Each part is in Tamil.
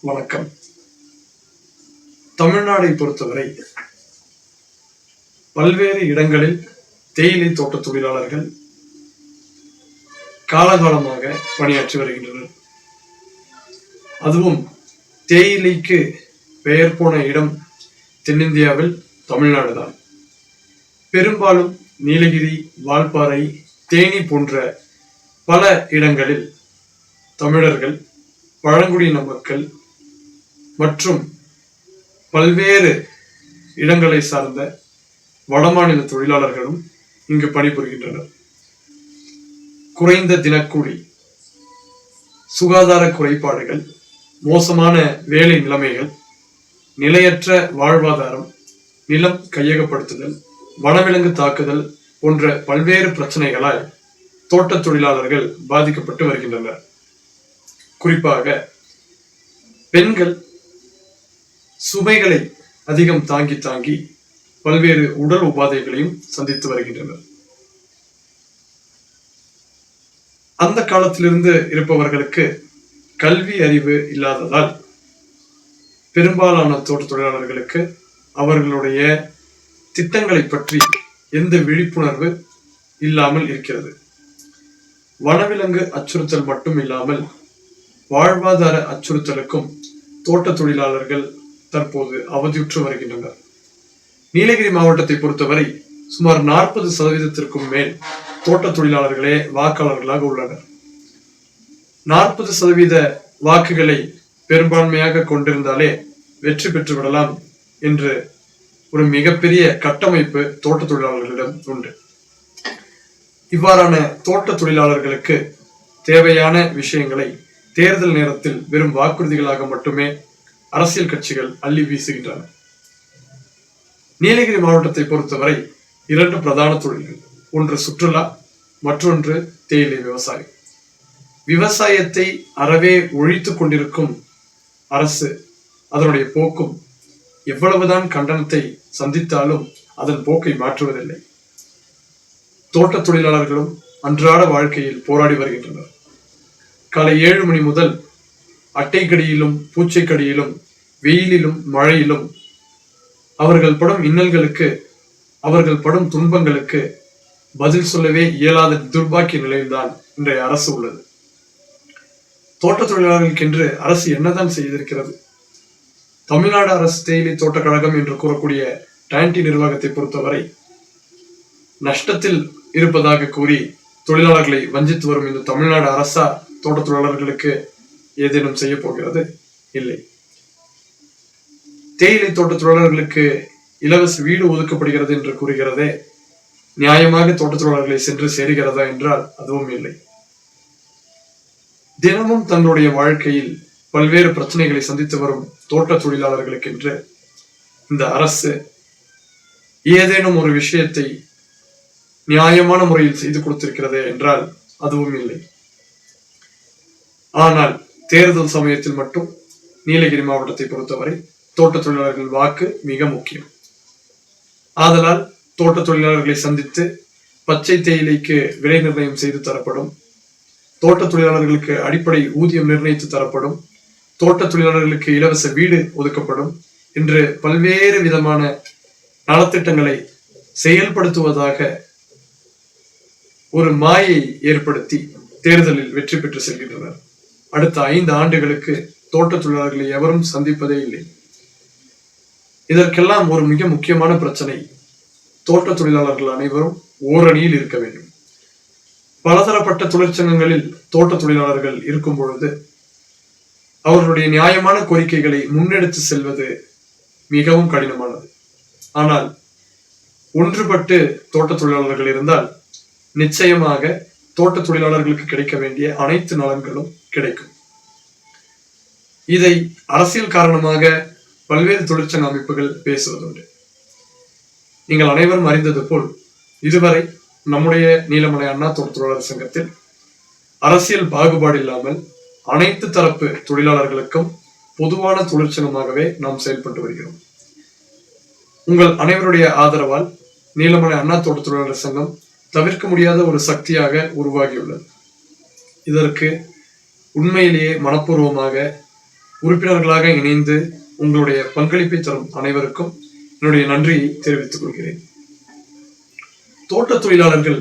வணக்கம். தமிழ்நாடை பொறுத்தவரை பல்வேறு இடங்களில் தேயிலை தோட்ட தொழிலாளர்கள் காலகாலமாக பணியாற்றி வருகின்றனர். அதுவும் தேயிலைக்கு பெயர் போன இடம் தென்னிந்தியாவில் தமிழ்நாடு தான். பெரும்பாலும் நீலகிரி, வால்பாறை, தேனி போன்ற பல இடங்களில் தமிழர்கள், பழங்குடியின மக்கள் மற்றும் பல்வேறு இடங்களை சார்ந்த வடமாநில தொழிலாளர்களும் இங்கு பணிபுரிகின்றனர். குறைந்த தினக்கூலி, சுகாதார குறைபாடுகள், மோசமான வேலை நிலைமைகள், நிலையற்ற வாழ்வாதாரம், நிலம் கையகப்படுத்துதல், வனவிலங்கு தாக்குதல் போன்ற பல்வேறு பிரச்சனைகளால் தோட்ட தொழிலாளர்கள் பாதிக்கப்பட்டு வருகின்றனர். குறிப்பாக பெண்கள் சுமைகளை அதிகம் தாங்கி பல்வேறு உடல் உபாதைகளையும் சந்தித்து வருகின்றனர். அந்த காலத்திலிருந்து இருப்பவர்களுக்கு கல்வி அறிவு இல்லாததால் பெரும்பாலான தோட்ட தொழிலாளர்களுக்கு அவர்களுடைய திட்டங்களை பற்றி எந்த விழிப்புணர்வு இல்லாமல் இருக்கிறது. வனவிலங்கு அச்சுறுத்தல் மட்டும் இல்லாமல் வாழ்வாதார அச்சுறுத்தலுக்கும் தோட்ட தொழிலாளர்கள் தற்போது அவதியுற்று வருகின்றனர். நீலகிரி மாவட்டத்தை பொறுத்தவரை சுமார் 40% மேல் தோட்ட தொழிலாளர்களே வாக்காளர்களாக உள்ளனர். 40% வாக்குகளை பெரும்பான்மையாக கொண்டிருந்தாலே வெற்றி பெற்று விடலாம் என்று ஒரு மிகப்பெரிய கட்டமைப்பு தோட்ட தொழிலாளர்களிடம் உண்டு. இவ்வாறான தோட்ட தொழிலாளர்களுக்கு தேவையான விஷயங்களை தேர்தல் நேரத்தில் வெறும் வாக்குறுதிகளாக மட்டுமே அரசியல் கட்சிகள் அள்ளி வீசுகின்றன. நீலகிரி மாவட்டத்தை பொறுத்தவரை 2 பிரதான தொழில்கள், ஒன்று சுற்றுலா, மற்றொன்று தேயிலை விவசாயம். விவசாயத்தை அறவே ஒழித்துக் கொண்டிருக்கும் அரசு அதனுடைய போக்கும் எவ்வளவுதான் கண்டனத்தை சந்தித்தாலும் அதன் போக்கை மாற்றுவதில்லை. தோட்ட தொழிலாளர்களும் அன்றாட வாழ்க்கையில் போராடி வருகின்றனர். காலை 7 மணி முதல் அட்டைக்கடியிலும் பூச்சைக்கடியிலும் வெயிலிலும் மழையிலும் அவர்கள் படும் இன்னல்களுக்கு, அவர்கள் படும் துன்பங்களுக்கு பதில் சொல்லவே இயலாத துர்பாக்கிய நிலையில்தான் இன்றைய அரசு உள்ளது. தோட்ட தொழிலாளர்களுக்கென்று அரசு என்னதான் செய்திருக்கிறது? தமிழ்நாடு அரசு தேயிலை தோட்ட கழகம் என்று கூறக்கூடிய டான்டி நிர்வாகத்தை பொறுத்தவரை நஷ்டத்தில் இருப்பதாக கூறி தொழிலாளர்களை வஞ்சித்து வரும் இந்த தமிழ்நாடு அரசா தோட்ட தொழிலாளர்களுக்கு ஏதேனும் செய்ய போகிறது? இல்லை. தேயிலை தோட்ட தொழிலாளர்களுக்கு இலவச வீடு ஒதுக்கப்படுகிறது என்று கூறுகிறதே, நியாயமாக தோட்ட தொழிலாளர்களை சென்று சேருகிறதா என்றால் அதுவும் இல்லை. தினமும் தன்னுடைய வாழ்க்கையில் பல்வேறு பிரச்சனைகளை சந்தித்து வரும் தோட்ட தொழிலாளர்களுக்கு என்று இந்த அரசு ஏதேனும் ஒரு விஷயத்தை நியாயமான முறையில் செய்து கொடுத்திருக்கிறது என்றால் அதுவும் இல்லை. ஆனால் தேர்தல் சமயத்தில் மட்டும் நீலகிரி மாவட்டத்தை பொறுத்தவரை தோட்ட தொழிலாளர்கள் வாக்கு மிக முக்கியம். ஆதலால் தோட்ட தொழிலாளர்களை சந்தித்து பச்சை தேயிலைக்கு விலை நிர்ணயம் செய்து தரப்படும், தோட்ட தொழிலாளர்களுக்கு அடிப்படை ஊதியம் நிர்ணயித்து தரப்படும், தோட்ட தொழிலாளர்களுக்கு இலவச வீடு ஒதுக்கப்படும் என்று பல்வேறு விதமான நலத்திட்டங்களை செயல்படுத்துவதாக ஒரு மாயை ஏற்படுத்தி தேர்தலில் வெற்றி பெற்று செல்கின்றனர். அடுத்த 5 ஆண்டுகளுக்கு தோட்ட தொழிலாளர்களை எவரும் சந்திப்பதே இல்லை. இதற்கெல்லாம் ஒரு மிக முக்கியமான பிரச்சனை, தோட்ட தொழிலாளர்கள் அனைவரும் ஓரணியில் இருக்க வேண்டும். பலதரப்பட்ட தொழிற்சங்கங்களில் தோட்ட தொழிலாளர்கள் இருக்கும் பொழுது அவர்களுடைய நியாயமான கோரிக்கைகளை முன்னெடுத்து செல்வது மிகவும் கடினமானது. ஆனால் ஒன்றுபட்டு தோட்ட தொழிலாளர்கள் இருந்தால் நிச்சயமாக தோட்ட தொழிலாளர்களுக்கு கிடைக்க வேண்டிய அனைத்து நலன்களும் கிடைக்கும். இதை அரசியல் காரணமாக பல்வேறு தொழிற்சங்க அமைப்புகள் பேசுவதுண்டு. நீங்கள் அனைவரும் அறிந்தது போல் இதுவரை நம்முடைய நீலமலை அண்ணா தோட்ட தொழிலாளர் சங்கத்தில் அரசியல் பாகுபாடு இல்லாமல் அனைத்து தரப்பு தொழிலாளர்களுக்கும் பொதுவான தொழிற்சங்கமாகவே நாம் செயல்பட்டு வருகிறோம். உங்கள் அனைவருடைய ஆதரவால் நீலமலை அண்ணா தோட்ட தொழிலாளர் சங்கம் தவிர்க்க முடியாத ஒரு சக்தியாக உருவாகியுள்ளது. இதற்கு உண்மையிலேயே மனப்பூர்வமாக உறுப்பினர்களாக இணைந்து உங்களுடைய பங்களிப்பை தரும் அனைவருக்கும் என்னுடைய நன்றியை தெரிவித்துக் கொள்கிறேன். தோட்ட தொழிலாளர்கள்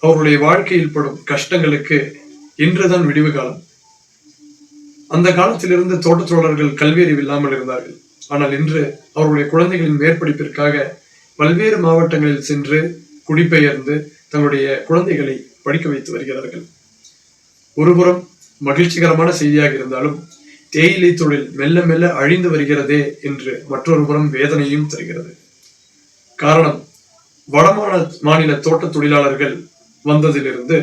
அவருடைய வாழ்க்கையில் படும் கஷ்டங்களுக்கு இன்றுதான் விடிவு காலம். அந்த காலத்திலிருந்து தோட்ட தொழிலாளர்கள் கல்வி அறிவு இல்லாமல் இருந்தார்கள். ஆனால் இன்று அவருடைய குழந்தைகளின் மேற்படிப்பிற்காக பல்வேறு மாவட்டங்களில் சென்று குடிபெயர்ந்து தங்களுடைய குழந்தைகளை படிக்க வைத்து வருகிறார்கள். ஒருபுறம் மகிழ்ச்சிகரமான செய்தியாக இருந்தாலும் தேயிலை தொழில் மெல்ல மெல்ல அழிந்து வருகிறதே என்று மற்றொரு புறம் வேதனையும் தருகிறது. காரணம், மாநில தோட்ட தொழிலாளர்கள் வந்ததிலிருந்து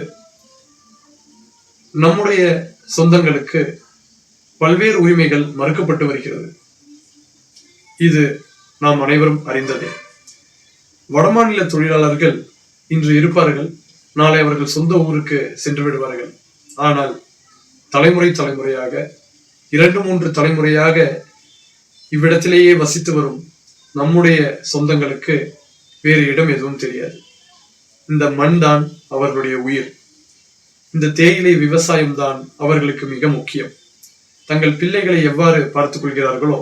நம்முடைய சொந்தங்களுக்கு பல்வேறு உரிமைகள் மறுக்கப்பட்டு வருகிறது. இது நாம் அனைவரும் அறிந்ததே. வடமாநில தொழிலாளர்கள் இன்று இருப்பார்கள், நாளை அவர்கள் சொந்த ஊருக்கு சென்று விடுவார்கள். ஆனால் தலைமுறையாக 2-3 தலைமுறையாக இவ்விடத்திலேயே வசித்து வரும் நம்முடைய சொந்தங்களுக்கு வேறு இடம் எதுவும் தெரியாது. இந்த மண் தான் அவர்களுடைய உயிர். இந்த தேயிலை விவசாயம் தான் அவர்களுக்கு மிக முக்கியம். தங்கள் பிள்ளைகளை எவ்வாறு பார்த்துக் கொள்கிறார்களோ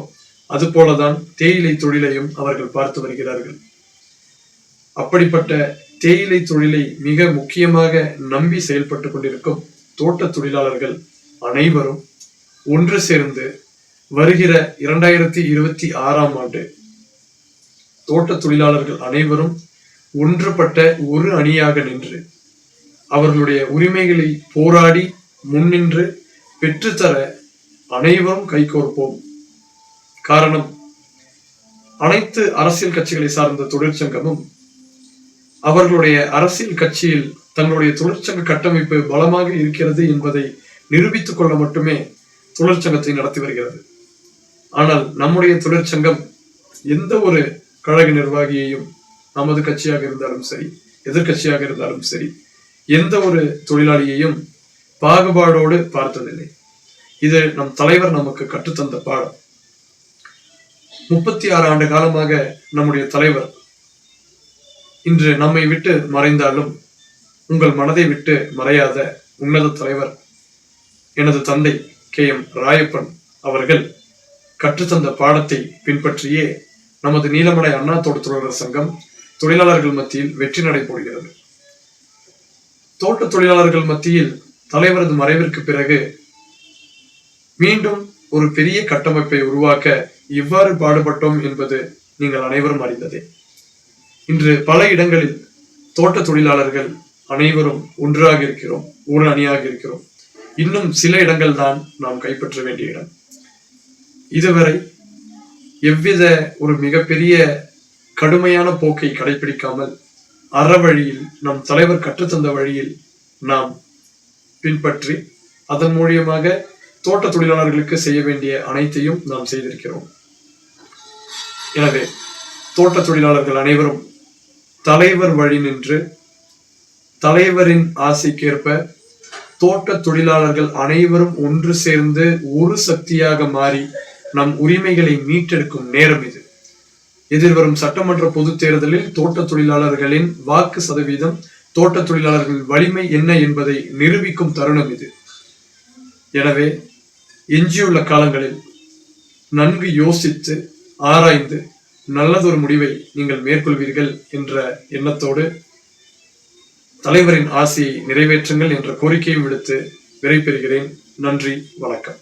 அது போலதான் தேயிலை தொழிலையும் அவர்கள் பார்த்து வருகிறார்கள். அப்படிப்பட்ட தேயிலை தொழிலை மிக முக்கியமாக நம்பி செயல்பட்டு கொண்டிருக்கும் தோட்ட தொழிலாளர்கள் அனைவரும் ஒன்று சேர்ந்து வருகிற 2026ஆம் ஆண்டு தோட்ட தொழிலாளர்கள் அனைவரும் ஒன்றுபட்ட ஒரு அணியாக நின்று அவர்களுடைய உரிமைகளை போராடி முன்னின்று பெற்றுத்தர அனைவரும் கைகோர்ப்போம். காரணம், அனைத்து அரசியல் கட்சிகளை சார்ந்த தொழிற்சங்கமும் அவர்களுடைய அரசியல் கட்சியில் தங்களுடைய தொழிற்சங்க கட்டமைப்பு பலமாக இருக்கிறது என்பதை நிரூபித்துக் கொள்ள மட்டுமே தொழிற்சங்கத்தை நடத்தி வருகிறது. ஆனால் நம்முடைய தொழிற்சங்கம் எந்த ஒரு கழக நிர்வாகியையும், நமது கட்சியாக இருந்தாலும் சரி, எதிர்கட்சியாக இருந்தாலும் சரி, எந்த ஒரு தொழிலாளியையும் பாகுபாடோடு பார்த்ததில்லை. இது நம் தலைவர் நமக்கு கற்றுத்தந்த பாடம். 36 ஆண்டு காலமாக நம்முடைய தலைவர் இன்று நம்மை விட்டு மறைந்தாலும் உங்கள் மனதை விட்டு மறையாத உன்னத தலைவர் எனது தந்தை KM ராயப்பன் அவர்கள் கற்றுத்தந்த பாடத்தை பின்பற்றியே நமது நீலமலை அண்ணா தோட்ட தொழிலாளர் சங்கம் தொழிலாளர்கள் மத்தியில் வெற்றி நடை போடுகிறது. தோட்ட தொழிலாளர்கள் மத்தியில் தலைவரது மறைவிற்கு பிறகு மீண்டும் ஒரு பெரிய கட்டமைப்பை உருவாக்க இவ்வாறு பாடுபட்டோம் என்பது நீங்கள் அனைவரும் அறிந்ததே. இன்று பல இடங்களில் தோட்ட தொழிலாளர்கள் அனைவரும் ஒன்றாக இருக்கிறோம், ஒரு அணியாக இருக்கிறோம். இன்னும் சில இடங்கள் தான் நாம் கைப்பற்ற வேண்டிய இடம். இதுவரை எவ்வித ஒரு மிகப்பெரிய கடுமையான போக்கை கடைபிடிக்காமல் அறவழியில் நம் தலைவர் கற்றுத்தந்த வழியில் நாம் பின்பற்றி அதன் மூலியமாக தோட்ட தொழிலாளர்களுக்கு செய்ய வேண்டிய அனைத்தையும் நாம் செய்திருக்கிறோம். எனவே தோட்ட தொழிலாளர்கள் அனைவரும் தலைவர் வழி நின்று தலைவரின் ஆசைக்கேற்ப தோட்ட தொழிலாளர்கள் அனைவரும் ஒன்று சேர்ந்து ஒரு சக்தியாக மாறி நம் உரிமைகளை மீட்டெடுக்கும் நேரம் இது. எதிர்வரும் சட்டமன்ற பொது தேர்தலில் தோட்ட தொழிலாளர்களின் வாக்கு சதவீதம், தோட்ட தொழிலாளர்களின் வலிமை என்ன என்பதை நிரூபிக்கும் தருணம் இது. எனவே எஞ்சியுள்ள காலங்களில் நன்கு யோசித்து ஆராய்ந்து நல்லதொரு முடிவை நீங்கள் மேற்கொள்வீர்கள் என்ற எண்ணத்தோடு தலைவரின் ஆசையை நிறைவேற்றுங்கள் என்ற கோரிக்கையும் விடுத்து விடைபெறுகிறேன். நன்றி, வணக்கம்.